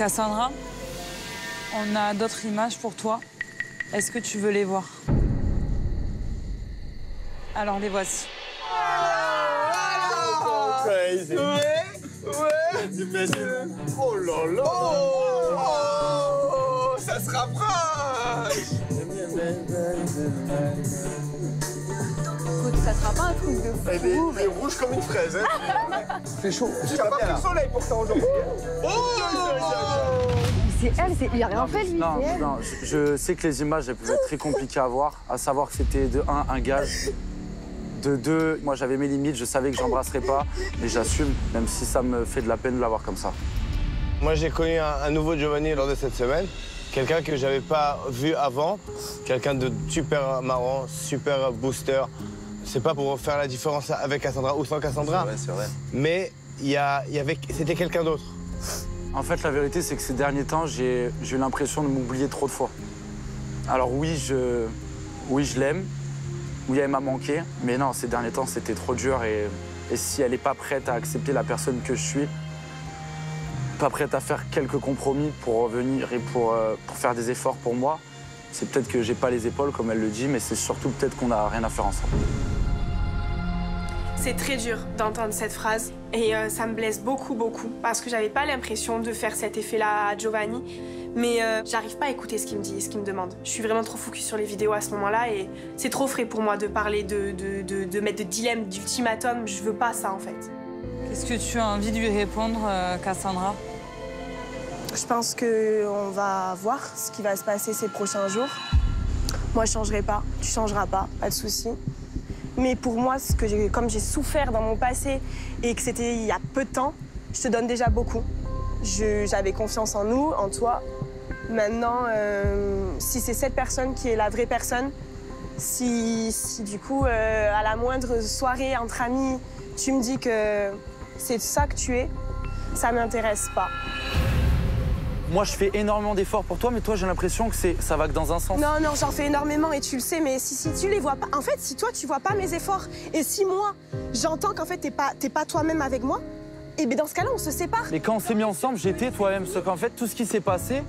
Cassandra, on a d'autres images pour toi. Est-ce que tu veux les voir? Alors, les voici. Crazy. Ouais. Oh là là. Oh, ça se rapproche. Écoute, ça sera pas un truc de fou. Elle est rouge comme une fraise. Hein. C'est chaud. Tu n'as pas pris le soleil pourtant aujourd'hui. Oh. C'est elle, il a rien fait lui. Non, non, je sais que les images elles pouvaient être très compliquées à voir, à savoir que c'était de 1, un gage, de 2, moi j'avais mes limites, je savais que j'embrasserais pas, mais j'assume, même si ça me fait de la peine de l'avoir comme ça. Moi j'ai connu un nouveau Giovanni lors de cette semaine, quelqu'un que j'avais pas vu avant, quelqu'un de super marrant, super booster. C'est pas pour faire la différence avec Cassandra ou sans Cassandra, C'est vrai. mais c'était quelqu'un d'autre. En fait, la vérité, c'est que ces derniers temps, j'ai eu l'impression de m'oublier trop de fois. Alors oui, je l'aime, oui, elle m'a manqué, mais non, ces derniers temps, c'était trop dur. Et si elle n'est pas prête à accepter la personne que je suis, pas prête à faire quelques compromis pour revenir et pour faire des efforts pour moi, c'est peut-être que j'ai pas les épaules, comme elle le dit, mais c'est surtout peut-être qu'on n'a rien à faire ensemble. C'est très dur d'entendre cette phrase et ça me blesse beaucoup, parce que j'avais pas l'impression de faire cet effet-là à Giovanni, mais j'arrive pas à écouter ce qu'il me dit et ce qu'il me demande. Je suis vraiment trop focus sur les vidéos à ce moment-là et c'est trop frais pour moi de parler de mettre de dilemme, d'ultimatum. Je veux pas ça en fait. Qu'est-ce que tu as envie de lui répondre, Cassandra? Je pense qu'on va voir ce qui va se passer ces prochains jours. Moi, je changerai pas, tu changeras pas de souci. Mais pour moi, comme j'ai souffert dans mon passé et que c'était il y a peu de temps, je te donne déjà beaucoup. J'avais confiance en nous, en toi. Maintenant, si c'est cette personne qui est la vraie personne, si du coup, à la moindre soirée entre amis, tu me dis que c'est ça que tu es, ça m'intéresse pas. Moi, je fais énormément d'efforts pour toi, mais toi, j'ai l'impression que ça va que dans un sens. Non, non, j'en fais énormément et tu le sais, mais si tu les vois pas... En fait, si toi, tu vois pas mes efforts et si moi, j'entends qu'en fait, t'es pas toi-même avec moi, et bien dans ce cas-là, on se sépare. Mais quand on s'est mis ensemble, j'étais toi-même. Sauf qu'en fait, tout ce qui s'est passé,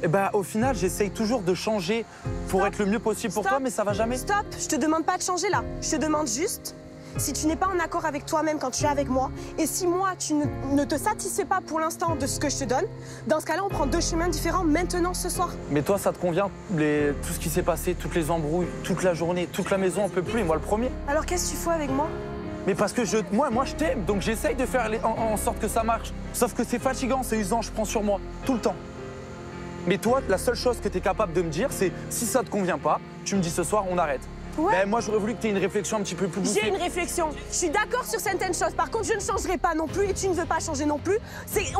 eh ben, au final, j'essaye toujours de changer pour être le mieux possible pour toi, mais ça va jamais. Stop, je te demande pas de changer là. Je te demande juste... Si tu n'es pas en accord avec toi-même quand tu es avec moi, et si moi, tu ne te satisfais pas pour l'instant de ce que je te donne, dans ce cas-là, on prend deux chemins différents maintenant, ce soir. Mais toi, ça te convient, tout ce qui s'est passé, toutes les embrouilles, toute la journée, toute la maison, on peut plus, et moi le premier. Alors qu'est-ce que tu fais avec moi? Mais parce que moi je t'aime, donc j'essaye de faire en sorte que ça marche. Sauf que c'est fatigant, c'est usant, je prends sur moi, tout le temps. Mais toi, la seule chose que tu es capable de me dire, c'est si ça te convient pas, tu me dis ce soir, on arrête. Ouais. Ben, moi, j'aurais voulu que tu aies une réflexion un petit peu plus poussée. J'ai une réflexion. Je suis d'accord sur certaines choses. Par contre, je ne changerai pas non plus et tu ne veux pas changer non plus.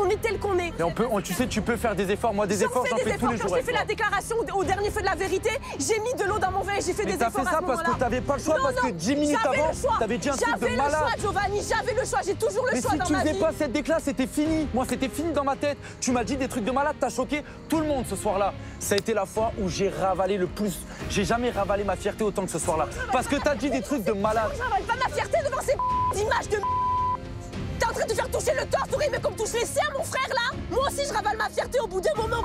On est tel qu'on est. Mais tu sais, tu peux faire des efforts. Moi, des efforts, j'en fais tous les jours. Quand j'ai fait la déclaration au dernier feu de la vérité, j'ai mis de l'eau dans mon verre et j'ai fait des efforts à ce moment-là. Mais t'as fait ça parce que t'avais pas le choix, parce que 10 minutes avant, t'avais dit un truc de malade. J'avais le choix, Giovanni, j'avais le choix. J'ai toujours le choix dans ma vie. Mais si tu faisais pas cette déclaration, c'était fini. Moi, c'était fini dans ma tête. Tu m'as dit des trucs de malade, t'as choqué tout le monde ce soir-là. Ça a été la fois où j'ai ravalé le plus. J'ai jamais ravalé ma fierté autant que ce soir-là. Parce que t'as dit des trucs de malade. Je ravale pas ma fierté devant ces images de T'es en train de te faire toucher le torse, t'aurais aimé comme touche les siens, mon frère, là. Moi aussi, je ravale ma fierté au bout d'un moment.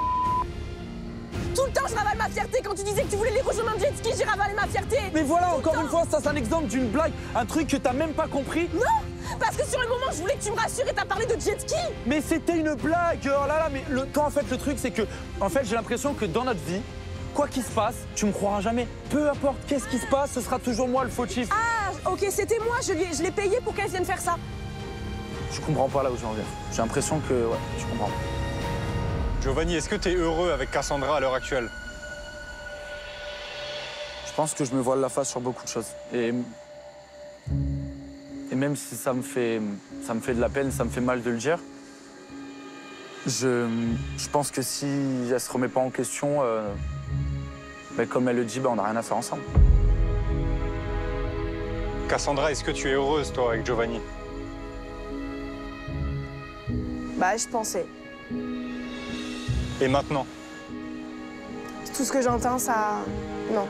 Tout le temps, je ravale ma fierté. Quand tu disais que tu voulais les rejoindre en jet ski, j'ai ravalé ma fierté. Mais voilà, encore une fois, ça c'est un exemple d'une blague, un truc que t'as même pas compris. Non, parce que sur le moment, je voulais que tu me rassures et t'as parlé de jet ski. Mais c'était une blague. Oh là là, mais toi, en fait, le truc, c'est que, en fait, j'ai l'impression que dans notre vie, quoi qu'il se passe, tu me croiras jamais. Peu importe qu'est-ce qui se passe, ce sera toujours moi le fautif. Ah, ok, c'était moi, je l'ai payé pour qu'elle vienne faire ça. Je comprends pas là où je vais en venir. J'ai l'impression que, ouais, je comprends. Giovanni, est-ce que tu es heureux avec Cassandra à l'heure actuelle? Je pense que je me voile la face sur beaucoup de choses. Et même si ça me fait de la peine, ça me fait mal de le dire, je pense que si elle se remet pas en question, ben comme elle le dit, ben on n'a rien à faire ensemble. Cassandra, est-ce que tu es heureuse, toi, avec Giovanni? Bah, je pensais. Et maintenant? Tout ce que j'entends, ça... Non.